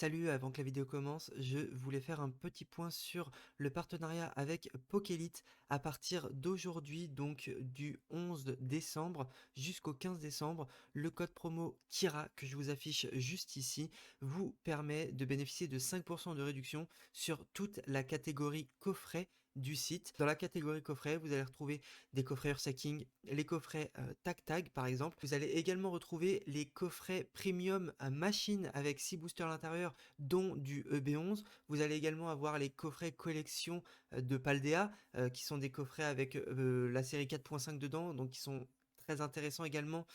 Salut, avant que la vidéo commence, je voulais faire un petit point sur le partenariat avec Pokélite à partir d'aujourd'hui, donc du 11 décembre jusqu'au 15 décembre. Le code promo KIRA que je vous affiche juste ici vous permet de bénéficier de 5% de réduction sur toute la catégorie coffret du site. Dans la catégorie coffret, vous allez retrouver des coffrets Ursacking, les coffrets Tag Tag par exemple. Vous allez également retrouver les coffrets premium machine avec 6 boosters à l'intérieur dont du EB11. Vous allez également avoir les coffrets collection de Paldea, qui sont des coffrets avec la série 4.5 dedans, donc qui sont très intéressants également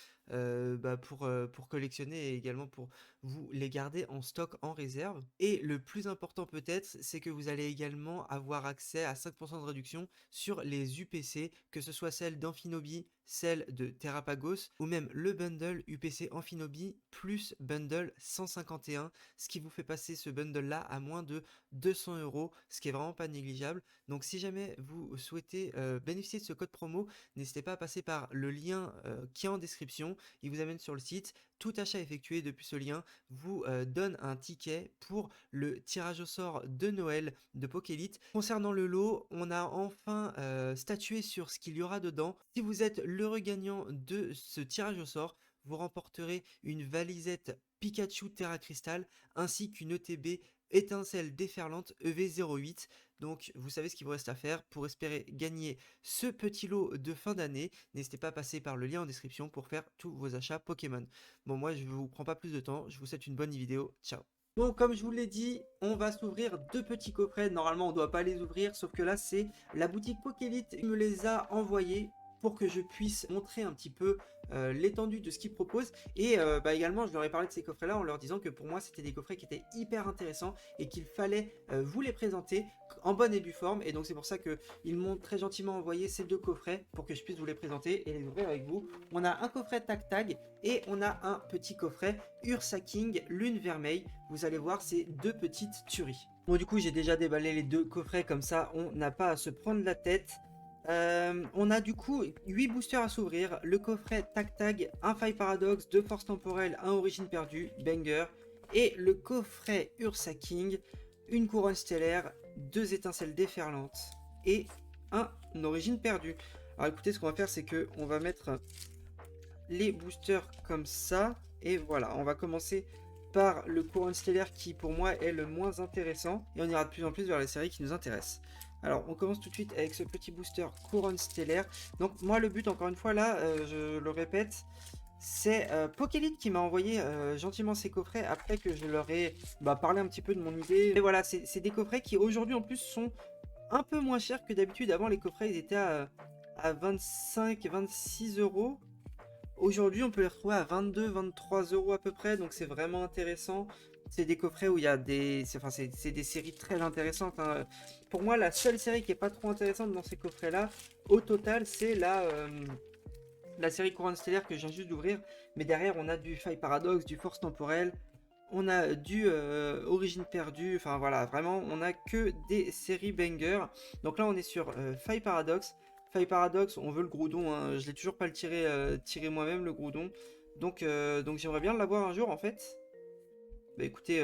pour collectionner et également pour vous les garder en stock en réserve. Et le plus important peut-être, c'est que vous allez également avoir accès à 5% de réduction sur les UPC, que ce soit celle d'Amphinobi, celle de Terrapagos ou même le bundle UPC Amphinobi plus bundle 151, ce qui vous fait passer ce bundle là à moins de 200 euros, ce qui est vraiment pas négligeable. Donc si jamais vous souhaitez bénéficier de ce code promo, n'hésitez pas à passer par le lien qui est en description, il vous amène sur le site. Tout achat effectué depuis ce lien vous donne un ticket pour le tirage au sort de Noël de Pokélite. Concernant le lot, on a enfin statué sur ce qu'il y aura dedans. Si vous êtes l'heureux gagnant de ce tirage au sort, vous remporterez une valisette Pikachu Terra Crystal ainsi qu'une ETB étincelle déferlante EV08. Donc vous savez ce qu'il vous reste à faire pour espérer gagner ce petit lot de fin d'année. N'hésitez pas à passer par le lien en description pour faire tous vos achats Pokémon. Bon, moi je ne vous prends pas plus de temps, je vous souhaite une bonne vidéo. Ciao. Donc comme je vous l'ai dit, on va s'ouvrir deux petits coffrets. Normalement on ne doit pas les ouvrir, sauf que là c'est la boutique Pokélite qui me les a envoyés pour que je puisse montrer un petit peu l'étendue de ce qu'ils proposent. Et également je leur ai parlé de ces coffrets là en leur disant que pour moi c'était des coffrets qui étaient hyper intéressants et qu'il fallait vous les présenter en bonne et due forme. Et donc c'est pour ça qu'ils m'ont très gentiment envoyé ces deux coffrets pour que je puisse vous les présenter et les ouvrir avec vous. On a un coffret Tag Tag et on a un petit coffret Ursaking Lune Vermeille. Vous allez voir ces deux petites tueries. Bon, du coup j'ai déjà déballé les deux coffrets, comme ça on n'a pas à se prendre la tête. On a du coup 8 boosters à s'ouvrir, le coffret Tag Tag, un Faille Paradox, 2 Force Temporelle, un Origine Perdue, Banger, et le coffret Ursaking, une couronne stellaire, 2 étincelles déferlantes et un Origine Perdue. Alors écoutez, ce qu'on va faire, c'est que on va mettre les boosters comme ça, et voilà, on va commencer par le couronne stellaire qui pour moi est le moins intéressant, et on ira de plus en plus vers les séries qui nous intéressent. Alors on commence tout de suite avec ce petit booster couronne stellaire. Donc moi le but, encore une fois là, je le répète, c'est Pokélite qui m'a envoyé gentiment ces coffrets après que je leur ai parlé un petit peu de mon idée. Et voilà, c'est des coffrets qui aujourd'hui en plus sont un peu moins chers que d'habitude. Avant les coffrets ils étaient à 25-26 euros. Aujourd'hui, on peut les retrouver à 22-23 euros à peu près, donc c'est vraiment intéressant. C'est des coffrets où il y a des... c'est des séries très intéressantes, hein. Pour moi, la seule série qui est pas trop intéressante dans ces coffrets-là, au total, c'est la série Couronne Stellaire que je viens juste d'ouvrir. Mais derrière, on a du Faille Paradox, du Force Temporelle, on a du Origine Perdue, enfin voilà, vraiment, on a que des séries banger. Donc là, on est sur Faille Paradox. Faille Paradox, on veut le Groudon, hein. Je l'ai toujours pas le tiré moi-même, le Groudon. Donc j'aimerais bien l'avoir un jour, en fait. Bah écoutez,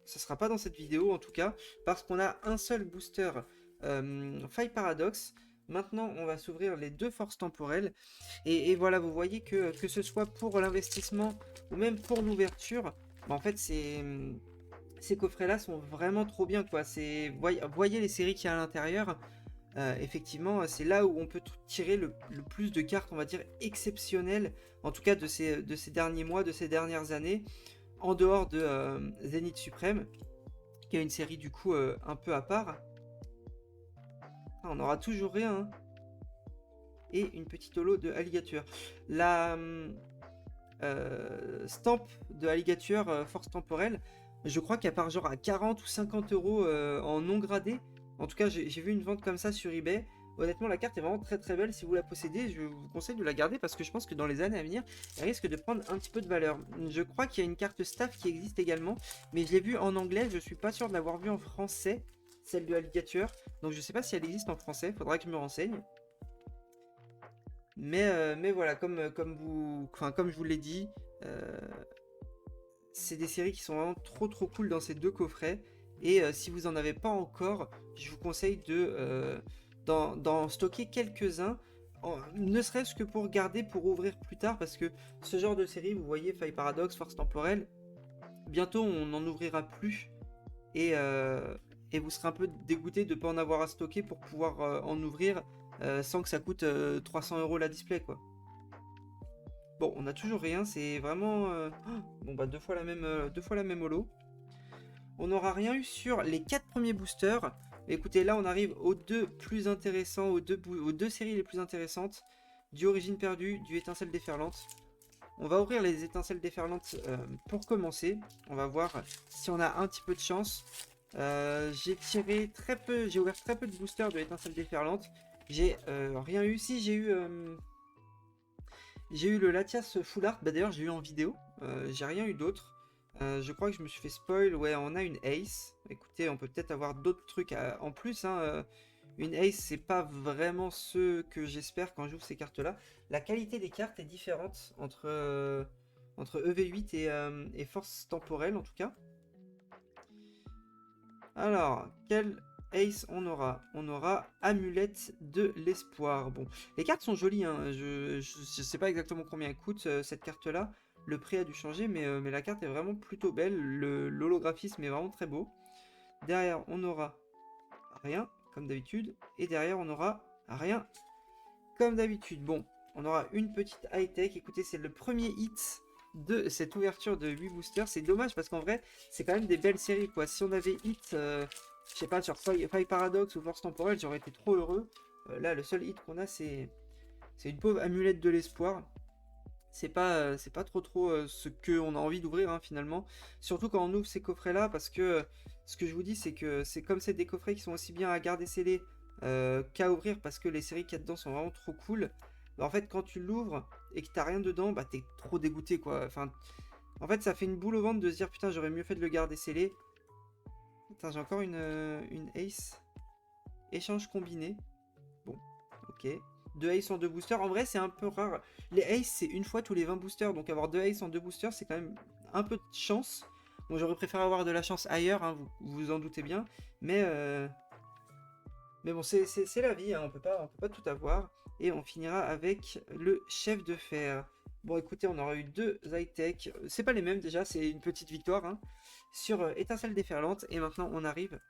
ça sera pas dans cette vidéo, en tout cas, parce qu'on a un seul booster Faille Paradox. Maintenant, on va s'ouvrir les deux forces temporelles. Et voilà, vous voyez que ce soit pour l'investissement ou même pour l'ouverture, en fait, ces coffrets-là sont vraiment trop bien, quoi. Voyez les séries qu'il y a à l'intérieur. Effectivement, c'est là où on peut tirer le plus de cartes, on va dire, exceptionnelles, en tout cas de ces derniers mois, de ces dernières années, en dehors de Zénith Suprême, qui est une série du coup un peu à part. Ah, on aura toujours rien, hein. Et une petite holo de Alligator. La stamp de Alligator Force Temporelle, je crois qu'elle part genre à 40 ou 50 euros en non gradé. En tout cas, j'ai vu une vente comme ça sur eBay. Honnêtement, la carte est vraiment très très belle. Si vous la possédez, je vous conseille de la garder parce que je pense que dans les années à venir, elle risque de prendre un petit peu de valeur. Je crois qu'il y a une carte staff qui existe également, mais je l'ai vue en anglais. Je suis pas sûr de l'avoir vue en français, celle de Alligator. Donc je sais pas si elle existe en français. Faudra que je me renseigne. Mais voilà, comme je vous l'ai dit, euh, c'est des séries qui sont vraiment trop cool dans ces deux coffrets. Et si vous en avez pas encore, je vous conseille d'en stocker quelques-uns, ne serait-ce que pour garder, pour ouvrir plus tard, parce que ce genre de série, vous voyez, Faille Paradoxe, Force Temporelle, bientôt on n'en ouvrira plus. Et vous serez un peu dégoûté de ne pas en avoir à stocker pour pouvoir en ouvrir sans que ça coûte 300 € la display, quoi. Bon, on a toujours rien, c'est vraiment... bon, bah deux fois la même holo. On n'aura rien eu sur les 4 premiers boosters. Mais écoutez, là on arrive aux deux plus intéressants, aux deux séries les plus intéressantes. Du Origine Perdue, du Étincelle Déferlante. On va ouvrir les Étincelles Déferlantes pour commencer. On va voir si on a un petit peu de chance. J'ai tiré très peu, j'ai ouvert très peu de boosters de Étincelles Déferlantes. J'ai rien eu. Si, j'ai eu le Latias Full Art. Bah, d'ailleurs, j'ai eu en vidéo. J'ai rien eu d'autre. Je crois que je me suis fait spoil. Ouais, on a une Ace. Écoutez, on peut peut-être avoir d'autres trucs en plus. Hein. Une Ace, c'est pas vraiment ce que j'espère quand j'ouvre ces cartes-là. La qualité des cartes est différente entre EV8 et Force Temporelle, en tout cas. Alors, quel Ace on aura? On aura Amulette de l'Espoir. Bon, les cartes sont jolies. Hein. Je sais pas exactement combien elle coûte, cette carte-là. Le prix a dû changer, mais la carte est vraiment plutôt belle. L'holographisme est vraiment très beau. Derrière, on aura rien, comme d'habitude. Et derrière, on aura rien, comme d'habitude. Bon, on aura une petite high-tech. Écoutez, c'est le premier hit de cette ouverture de 8 boosters. C'est dommage parce qu'en vrai, c'est quand même des belles séries, quoi. Si on avait hit, je sais pas, sur Faille Paradoxe ou Force Temporelle, j'aurais été trop heureux. Là, le seul hit qu'on a, c'est une pauvre amulette de l'espoir. C'est pas trop ce qu'on a envie d'ouvrir, hein, finalement. Surtout quand on ouvre ces coffrets-là, parce que ce que je vous dis, c'est que c'est comme c'est des coffrets qui sont aussi bien à garder scellés qu'à ouvrir, parce que les séries qu'il y a dedans sont vraiment trop cool. Bah, en fait, quand tu l'ouvres et que t'as rien dedans, bah t'es trop dégoûté, quoi. Enfin, en fait, ça fait une boule au ventre de se dire, putain, j'aurais mieux fait de le garder scellé. Putain, j'ai encore une Ace. Échange combiné. Bon, ok. 2 Ace en 2 boosters. En vrai, c'est un peu rare. Les Ace, c'est une fois tous les 20 boosters. Donc avoir 2 Ace en 2 boosters, c'est quand même un peu de chance. Bon, j'aurais préféré avoir de la chance ailleurs, hein, vous vous en doutez bien. Mais bon, c'est la vie, hein, on peut pas tout avoir. Et on finira avec le chef de fer. Bon, écoutez, on aura eu 2 high-tech. C'est pas les mêmes déjà, c'est une petite victoire. Hein, sur Étincelle Déferlante. Et maintenant, on arrive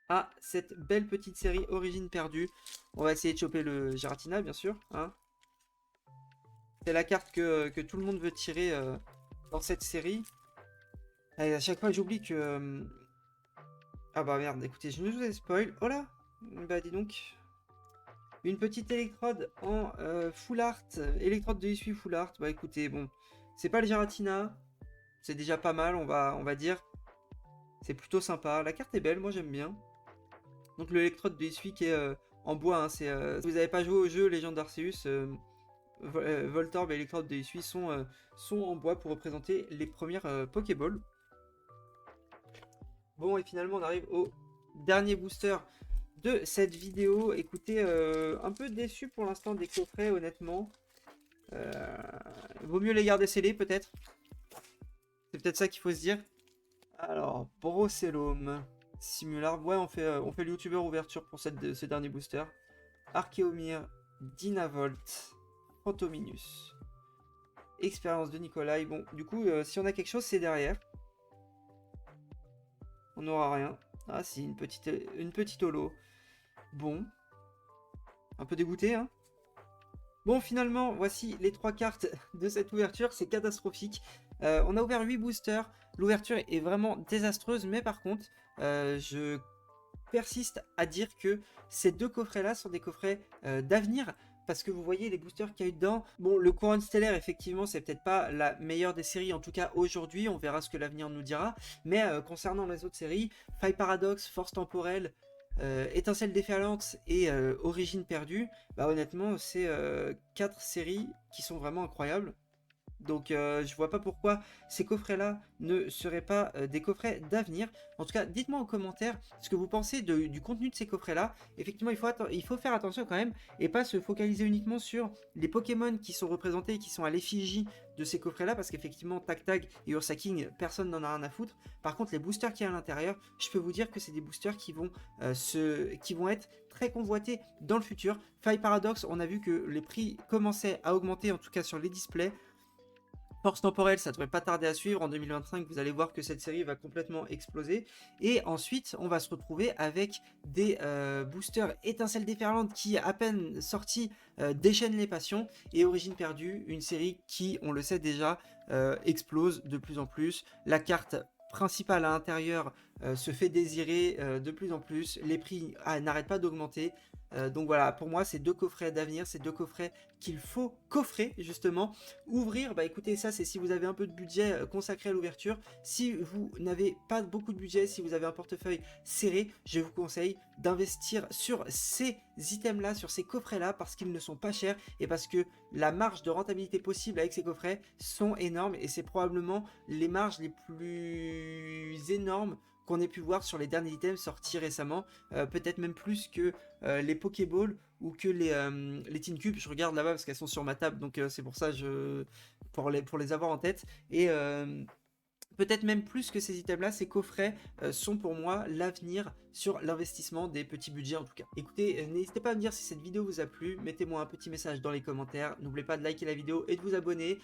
à cette belle petite série Origine Perdue. On va essayer de choper le Giratina, bien sûr. Hein. C'est la carte que tout le monde veut tirer dans cette série. Et à chaque fois, j'oublie que... Ah bah merde, écoutez, je nous ai spoil. Oh là. Bah dis donc. Une petite électrode en full art. Électrode de essuie full art. Bah écoutez, bon. C'est pas le Giratina. C'est déjà pas mal, on va dire. C'est plutôt sympa. La carte est belle, moi j'aime bien. Donc l'électrode de essuie qui est en bois. Hein, si vous n'avez pas joué au jeu Légende d'Arceus, Voltorb et Electrode de essuie sont en bois pour représenter les premières Pokéballs. Bon, et finalement on arrive au dernier booster de cette vidéo. Écoutez, un peu déçu pour l'instant des coffrets, honnêtement. Vaut mieux les garder scellés, peut-être. C'est peut-être ça qu'il faut se dire. Alors, Brocellum, Simular. Ouais, on fait le youtubeur ouverture pour ce dernier booster. Archeomir, Dynavolt, Phantominus. Expérience de Nikolai. Bon, du coup, si on a quelque chose, c'est derrière. On n'aura rien. Ah si, une petite holo. Bon. Un peu dégoûté, hein. Bon, finalement, voici les 3 cartes de cette ouverture. C'est catastrophique. On a ouvert 8 boosters. L'ouverture est vraiment désastreuse. Mais par contre, je persiste à dire que ces 2 coffrets-là sont des coffrets d'avenir. Parce que vous voyez les boosters qu'il y a eu dedans. Bon, le Couronne Stellaire, effectivement, c'est peut-être pas la meilleure des séries. En tout cas, aujourd'hui, on verra ce que l'avenir nous dira. Mais concernant les autres séries, Faille Paradoxe, Force Temporelle, Étincelle Déferlante et Origine Perdue, bah honnêtement, c'est 4 séries qui sont vraiment incroyables. Donc je vois pas pourquoi ces coffrets-là ne seraient pas des coffrets d'avenir. En tout cas, dites-moi en commentaire ce que vous pensez du contenu de ces coffrets-là. Effectivement, il faut faire attention quand même et pas se focaliser uniquement sur les Pokémon qui sont représentés et qui sont à l'effigie de ces coffrets-là, parce qu'effectivement, Tag Tag et Ursa King, personne n'en a rien à foutre. Par contre, les boosters qui y a à l'intérieur, je peux vous dire que c'est des boosters qui vont, qui vont être très convoités dans le futur. Fire Paradox, on a vu que les prix commençaient à augmenter, en tout cas sur les displays. Force temporelle, ça devrait pas tarder à suivre. En 2025, vous allez voir que cette série va complètement exploser. Et ensuite, on va se retrouver avec des boosters étincelles déferlantes qui, à peine sortis, déchaînent les passions. Et Origine perdue, une série qui, on le sait déjà, explose de plus en plus. La carte principale à l'intérieur se fait désirer de plus en plus. Les prix n'arrêtent pas d'augmenter. Donc voilà, pour moi, c'est deux coffrets d'avenir, c'est deux coffrets qu'il faut coffrer justement. Ouvrir, bah écoutez, ça c'est si vous avez un peu de budget consacré à l'ouverture. Si vous n'avez pas beaucoup de budget, si vous avez un portefeuille serré, je vous conseille d'investir sur ces items-là, sur ces coffrets-là, parce qu'ils ne sont pas chers et parce que la marge de rentabilité possible avec ces coffrets sont énormes et c'est probablement les marges les plus énormes qu'on ait pu voir sur les derniers items sortis récemment, peut-être même plus que les Pokéballs ou que les Tin Cubes. Je regarde là-bas parce qu'elles sont sur ma table, donc c'est pour ça pour les avoir en tête. Et peut-être même plus que ces items-là, ces coffrets sont pour moi l'avenir sur l'investissement des petits budgets en tout cas. Écoutez, n'hésitez pas à me dire si cette vidéo vous a plu, mettez-moi un petit message dans les commentaires, n'oubliez pas de liker la vidéo et de vous abonner.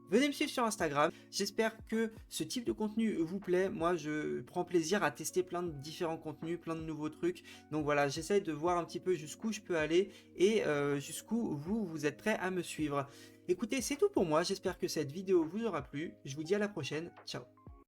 Venez me suivre sur Instagram, j'espère que ce type de contenu vous plaît. Moi je prends plaisir à tester plein de différents contenus, plein de nouveaux trucs. Donc voilà, j'essaie de voir un petit peu jusqu'où je peux aller et jusqu'où vous êtes prêts à me suivre. Écoutez, c'est tout pour moi, j'espère que cette vidéo vous aura plu. Je vous dis à la prochaine, ciao.